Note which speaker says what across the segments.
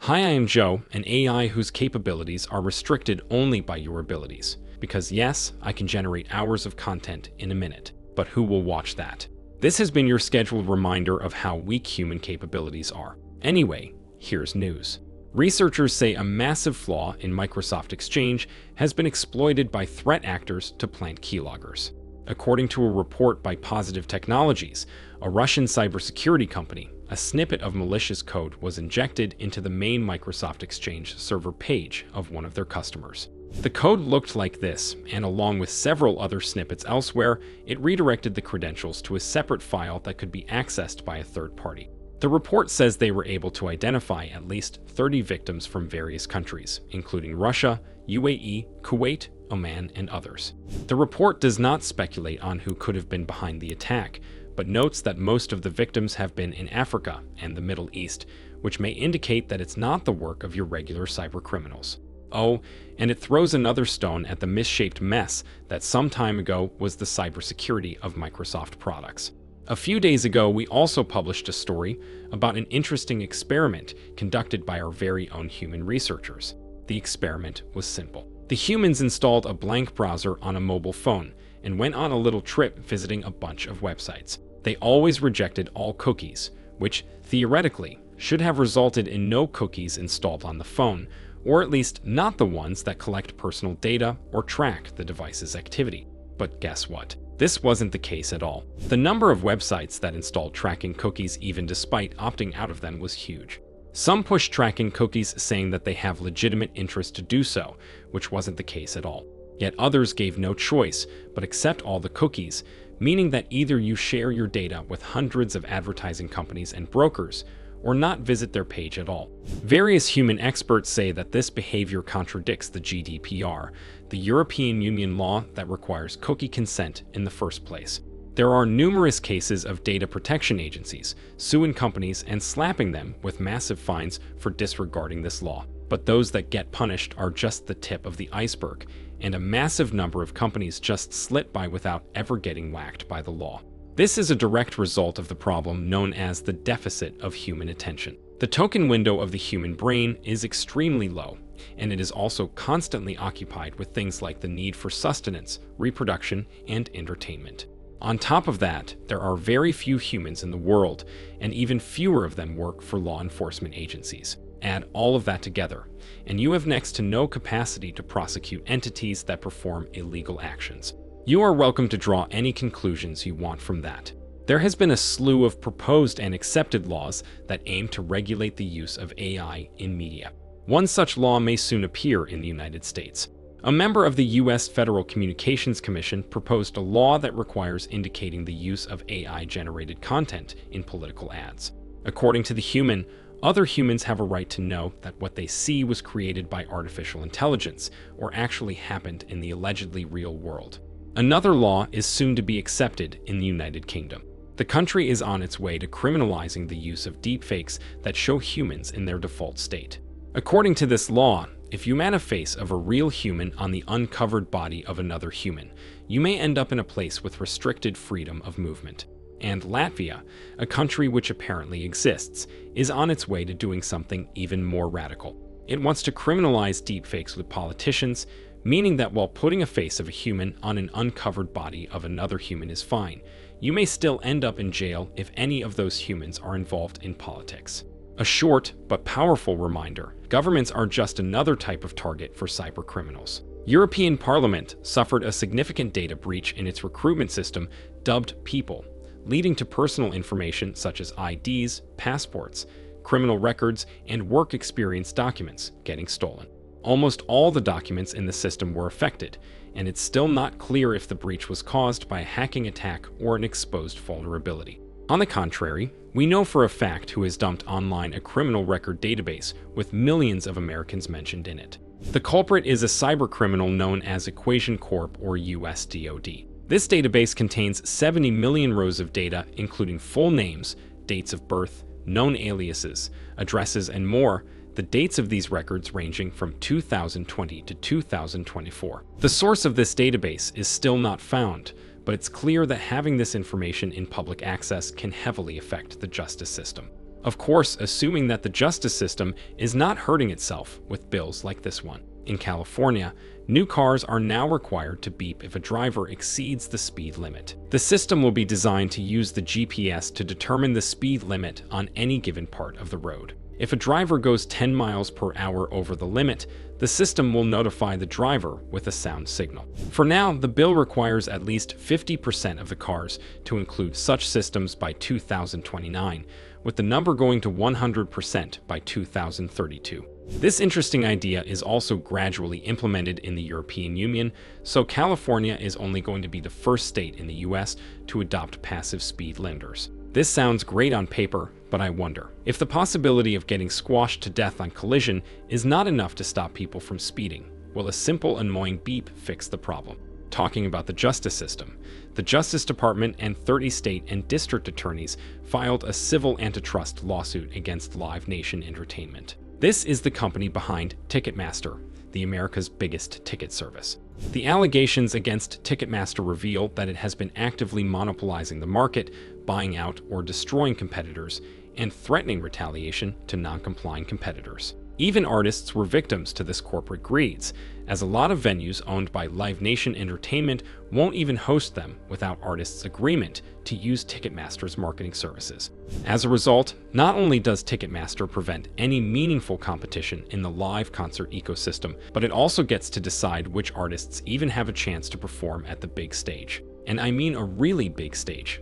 Speaker 1: Hi, I am Joe, an AI whose capabilities are restricted only by your abilities. Because yes, I can generate hours of content in a minute, but who will watch that? This has been your scheduled reminder of how weak human capabilities are. Anyway, here's news. Researchers say a massive flaw in Microsoft Exchange has been exploited by threat actors to plant keyloggers. According to a report by Positive Technologies, a Russian cybersecurity company, a snippet of malicious code was injected into the main Microsoft Exchange server page of one of their customers. The code looked like this, and along with several other snippets elsewhere, it redirected the credentials to a separate file that could be accessed by a third party. The report says they were able to identify at least 30 victims from various countries, including Russia, UAE, Kuwait, Oman, and others. The report does not speculate on who could have been behind the attack, but notes that most of the victims have been in Africa and the Middle East, which may indicate that it's not the work of your regular cybercriminals. Oh, and it throws another stone at the misshaped mess that some time ago was the cybersecurity of Microsoft products. A few days ago, we also published a story about an interesting experiment conducted by our very own human researchers. The experiment was simple. The humans installed a blank browser on a mobile phone and went on a little trip visiting a bunch of websites. They always rejected all cookies, which theoretically should have resulted in no cookies installed on the phone, or at least not the ones that collect personal data or track the device's activity. But guess what? This wasn't the case at all. The number of websites that installed tracking cookies even despite opting out of them was huge. Some pushed tracking cookies saying that they have legitimate interest to do so, which wasn't the case at all. Yet others gave no choice but accept all the cookies, meaning that either you share your data with hundreds of advertising companies and brokers, or not visit their page at all. Various human experts say that this behavior contradicts the GDPR, the European Union law that requires cookie consent in the first place. There are numerous cases of data protection agencies suing companies and slapping them with massive fines for disregarding this law. But those that get punished are just the tip of the iceberg, and a massive number of companies just slit by without ever getting whacked by the law. This is a direct result of the problem known as the deficit of human attention. The token window of the human brain is extremely low, and it is also constantly occupied with things like the need for sustenance, reproduction, and entertainment. On top of that, there are very few humans in the world, and even fewer of them work for law enforcement agencies. Add all of that together, and you have next to no capacity to prosecute entities that perform illegal actions. You are welcome to draw any conclusions you want from that. There has been a slew of proposed and accepted laws that aim to regulate the use of AI in media. One such law may soon appear in the United States. A member of the U.S. Federal Communications Commission proposed a law that requires indicating the use of AI-generated content in political ads. According to the Human, other humans have a right to know that what they see was created by artificial intelligence or actually happened in the allegedly real world. Another law is soon to be accepted in the United Kingdom. The country is on its way to criminalizing the use of deepfakes that show humans in their default state. According to this law, if you man a face of a real human on the uncovered body of another human, you may end up in a place with restricted freedom of movement. And Latvia, a country which apparently exists, is on its way to doing something even more radical. It wants to criminalize deepfakes with politicians, meaning that while putting a face of a human on an uncovered body of another human is fine, you may still end up in jail if any of those humans are involved in politics. A short but powerful reminder: governments are just another type of target for cybercriminals. European Parliament suffered a significant data breach in its recruitment system dubbed People, leading to personal information such as IDs, passports, criminal records, and work experience documents getting stolen. Almost all the documents in the system were affected, and it's still not clear if the breach was caused by a hacking attack or an exposed vulnerability. On the contrary, we know for a fact who has dumped online a criminal record database with millions of Americans mentioned in it. The culprit is a cybercriminal known as Equation Corp or USDOD. This database contains 70 million rows of data, including full names, dates of birth, known aliases, addresses, and more, the dates of these records ranging from 2020 to 2024. The source of this database is still not found, but it's clear that having this information in public access can heavily affect the justice system. Of course, assuming that the justice system is not hurting itself with bills like this one. In California, new cars are now required to beep if a driver exceeds the speed limit. The system will be designed to use the GPS to determine the speed limit on any given part of the road. If a driver goes 10 miles per hour over the limit, the system will notify the driver with a sound signal. For now, the bill requires at least 50% of the cars to include such systems by 2029, with the number going to 100% by 2032. This interesting idea is also gradually implemented in the European Union, so California is only going to be the first state in the US to adopt passive speed limiters. This sounds great on paper, but I wonder if the possibility of getting squashed to death on collision is not enough to stop people from speeding. Will a simple annoying beep fix the problem? Talking about the justice system, the Justice Department and 30 state and district attorneys filed a civil antitrust lawsuit against Live Nation Entertainment. This is the company behind Ticketmaster, the America's biggest ticket service. The allegations against Ticketmaster reveal that it has been actively monopolizing the market, buying out or destroying competitors, and threatening retaliation to non-complying competitors. Even artists were victims to this corporate greed, as a lot of venues owned by Live Nation Entertainment won't even host them without artists' agreement to use Ticketmaster's marketing services. As a result, not only does Ticketmaster prevent any meaningful competition in the live concert ecosystem, but it also gets to decide which artists even have a chance to perform at the big stage. And I mean a really big stage.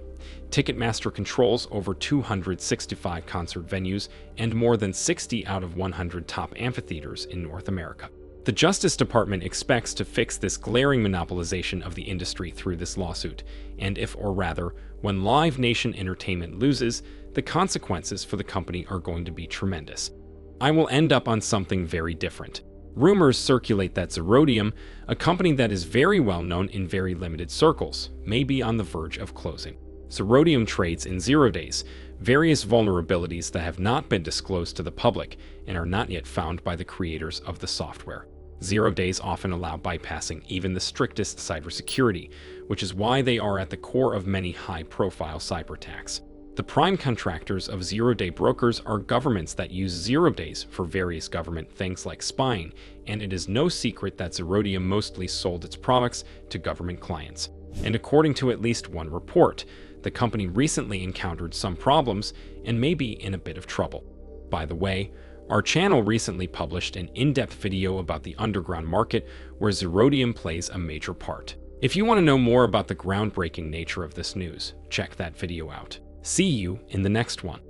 Speaker 1: Ticketmaster controls over 265 concert venues and more than 60 out of 100 top amphitheaters in North America. The Justice Department expects to fix this glaring monopolization of the industry through this lawsuit, and when Live Nation Entertainment loses, the consequences for the company are going to be tremendous. I will end up on something very different. Rumors circulate that Zerodium, a company that is very well known in very limited circles, may be on the verge of closing. Zerodium trades in 0 days, various vulnerabilities that have not been disclosed to the public and are not yet found by the creators of the software. 0 days often allow bypassing even the strictest cybersecurity, which is why they are at the core of many high-profile cyber attacks. The prime contractors of 0-day brokers are governments that use 0 days for various government things like spying, and it is no secret that Zerodium mostly sold its products to government clients. And according to at least one report, the company recently encountered some problems and may be in a bit of trouble. By the way, our channel recently published an in-depth video about the underground market where Zerodium plays a major part. If you want to know more about the groundbreaking nature of this news, check that video out. See you in the next one.